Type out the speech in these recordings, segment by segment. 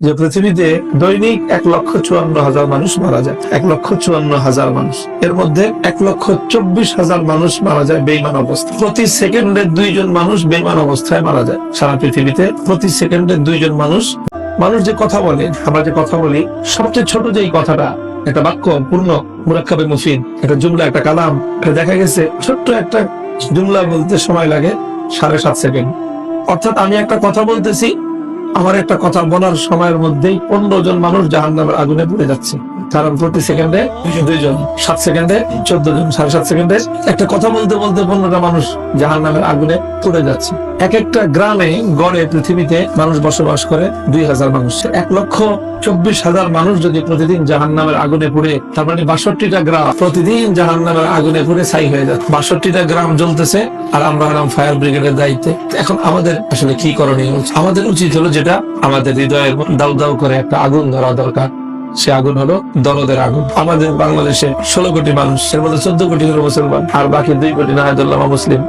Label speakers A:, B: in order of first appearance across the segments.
A: যে পৃথিবীতে দৈনিক 1,54,000 মানুষ মারা যায়, 1,54,000 মানুষ। এর মধ্যে 1,24,000 মানুষ মারা যায় বেঈমান অবস্থায়। প্রতি সেকেন্ডে 2 জন মানুষ বেঈমান অবস্থায় মারা যায় সারা পৃথিবীতে। প্রতি সেকেন্ডে 2 জন মানুষ যে কথা বলে, আমরা যে কথা বলি, সবচেয়ে ছোট যে কথাটা, একটা বাক্য পূর্ণ মুরাক্কাবে মুফিদ, একটা জুমলা, একটা কালাম, দেখা গেছে ছোট্ট একটা জুমলা বলতে সময় লাগে 7.5 সেকেন্ড। অর্থাৎ আমি একটা কথা বলতেছি, আমার একটা কথা বলার সময়ের মধ্যেই 15 জন মানুষ জাহান্নামের আগুনে পুড়ে যাচ্ছে। কারণ প্রতি সেকেন্ডে 2 জন, 7 সেকেন্ডে 14 জন, 7.5 সেকেন্ডে একটা কথা বলতে বলতে 15টা মানুষ জাহান্নামের আগুনে পুড়ে যাচ্ছে। এক একটা গ্রামে গড়ে পৃথিবীতে মানুষ বসবাস করে 2,000 মানুষ। 1,24,000 মানুষ যদি প্রতিদিন জাহান্নামের আগুনে পুড়ে, তার মানে 62টা গ্রাম প্রতিদিন জাহান্নামের আগুনে পুড়ে ছাই হয়ে যায়। 62টা গ্রাম জ্বলতেছে, আর আমরা হলাম ফায়ার ব্রিগেডের দায়িত্বে। এখন আমাদের আসলে কি করণীয়? আমাদের উচিত হলো যেটা আমাদের হৃদয়ের দাউ দাউ করে একটা আগুন ধরা দরকার, সে আগুন হলো দরদের আগুন। আমাদের বাংলাদেশে 16 কোটি মানুষ, এর মধ্যে 14 কোটি হলো মুসলমান, আর বাকি 2 কোটি নাহাদুল্লাহ মুসলিম।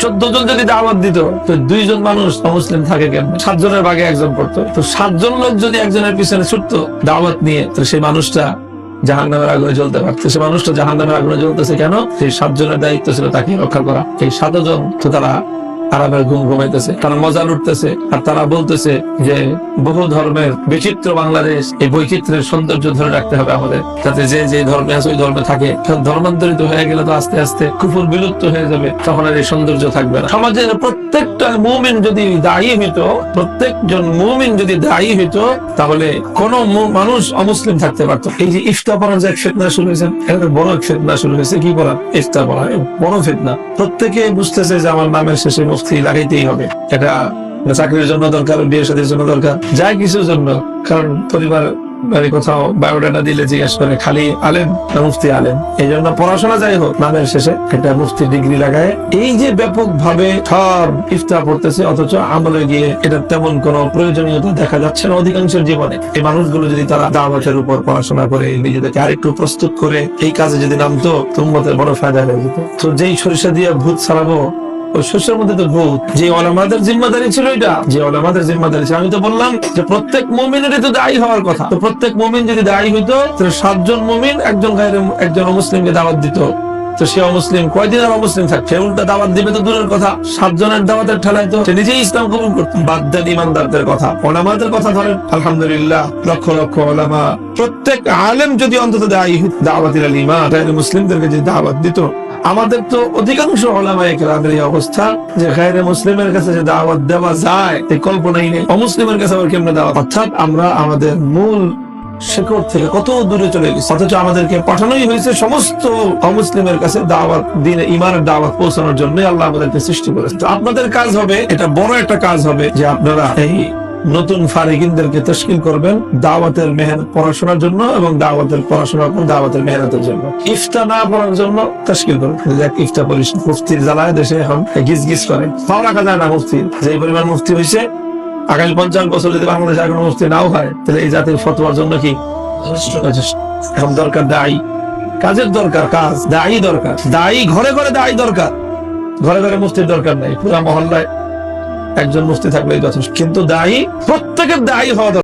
A: 14 জন যদি দাওয়াত দিত, তো 2 জন মানুষ অমুসলিম থাকে কেন? 7 জনের ভাগে 1 জন পড়তো। তো 7 জন লোক যদি একজনের পিছনে ছুটতো দাওয়াত নিয়ে, তো সেই মানুষটা জাহান্নামের আগুনে জ্বলতে পারতো। সে মানুষটা জাহান্নামের আগুনে জ্বলতেছে কেন? সেই 7 জনের দায়িত্ব ছিল তাকে রক্ষা করা। এই 7 জন তো তারা আরামের ঘুম ঘুমাইতেছে, তারা মজা লুটতেছে, আর তারা বলতেছে যে বহু ধর্মের বিচিত্র বাংলাদেশ, এই বৈচিত্র্যের সৌন্দর্য ধরে রাখতে হবে আমাদের, যাতে যে ধর্মে আছে ওই ধর্মে থাকে। ধর্মান্তরিত হয়ে গেলে তো আস্তে আস্তে কুফর বিলুপ্ত হয়ে যাবে, তখন আর এই সৌন্দর্য থাকবে না। সমাজের প্রত্যেকটা মুমিন যদি দায়ী হইতো, প্রত্যেকজন মুমিন যদি দায়ী হইতো, তাহলে কোন মানুষ অমুসলিম থাকতে পারতো। এই যে ইফতা পড়ার যে এক ফিতনা শুরু হয়েছে, এটা বড় এক ফিতনা শুরু হয়েছে। কি পড়া? ইফতা পড়া বড় ফিতনা। প্রত্যেকে বুঝতেছে যে আমার নামের শেষে মুফতি লাগাইতেই হবে। এটা চাকরির জন্য দরকার, বিয়ে শাদীর জন্য দরকার, যা কিছুর জন্য। কারণ পরিবার কোথাও বায়োডাটা দিলে জিজ্ঞেস করে খালি আলেম না মুফতি আলেম। এই জন্য পড়াশোনা যাই হোক, নামের শেষে একটা মুফতি ডিগ্রি লাগায়। এই যে ব্যাপক ভাবে সব ইফতা পড়তেছে, অথচ আমলে গিয়ে এটা তেমন কোন প্রয়োজনীয়তা দেখা যাচ্ছে না অধিকাংশের জীবনে। এই মানুষগুলো যদি তারা দাওয়াতের উপর পড়াশোনা করে নিজেদেরকে আরেকটু প্রস্তুত করে এই কাজে যদি নামতো, তো উম্মতের বড় ফায়দা হয়ে যেত। তো যেই সরিষা দিয়ে ভূত ছাড়াবো, ওই শস্যের মধ্যে তো ভূত। যে ওলামাদের জিম্মাদারি ছিল, এটা যে ওলামাদের জিম্মাদারি ছিল। আমি তো বললাম যে প্রত্যেক মুমিনেরই তো দায়ী হওয়ার কথা। তো প্রত্যেক মুমিন যদি দায়ী হইতো, তাহলে 7 জন মুমিন একজন অমুসলিমকে দাওয়াত দিত, তো সে অমুসলিম কয়দিন আর অমুসলিম থাকছে? উল্টা দাওয়াত দিবে তো দূরের কথা, 7 জনের দাওয়াতের ঠেলায় তো সে নিজেই ইসলাম কবুল করত। বাদ দেন ইমানদারদের কথা, ওলামাদের কথা ধরেন। আলহামদুলিল্লাহ, লক্ষ লক্ষ ওলামা, প্রত্যেক আলেম যদি অন্তত দায়ী দাওয়াতিল ঈমান, গায়রে মুসলিমদেরকে যদি দাওয়াত দিত। আমাদের তো অধিকাংশ ওলামায়ে কেরামের এই অবস্থা যে গায়রে মুসলিমের কাছে যে দাওয়াত দেওয়া যায় এই কল্পনাই নেই। অমুসলিমের কাছে আবার কেমনে দাওয়াত? অর্থাৎ আমরা আমাদের মূল শিকড় থেকে কত দূরে চলে গেছি, অথচ আমাদেরকে পাঠানোই হয়েছে সমস্ত অমুসলিমের কাছে দাওয়াত, দ্বীনে ঈমানের দাওয়াত পৌঁছানোর জন্য আল্লাহ আমাদেরকে সৃষ্টি করেছে। তো আপনাদের কাজ হবে, এটা বড় একটা কাজ হবে, যে আপনারা এই নতুন ফারিকিনদেরকে তশকিল করবেন দাওয়াতের মেহনত পড়াশোনার জন্য, এবং দাওয়াতের পড়াশোনা দাওয়াতের মেহনতের জন্য। ইফতা না পড়ার জন্য তশকিল করবেন। ইফতা পরিষদ মুফতির জ্বালায় দেশে এখন গিজ গিজ করে, পাও রাখা যায় না মুফতির। যে পরিমাণ মুফতি হয়েছে, আগামী 50 বছর যদি বাংলাদেশে কোনো মুফতি নাও হয়, তাহলে এই জাতির ফতোয়ার জন্য কি এখন দরকার? দায়ী, কাজের দরকার, কাজ, দায়ী দরকার। দায়ী ঘরে ঘরে দায়ী দরকার, ঘরে ঘরে মুফতির দরকার নাই। পুরা মহল্লায় একজন মুফতি থাকলেই যথেষ্ট, কিন্তু দায়ী প্রত্যেকের দায়ী হওয়া দরকার।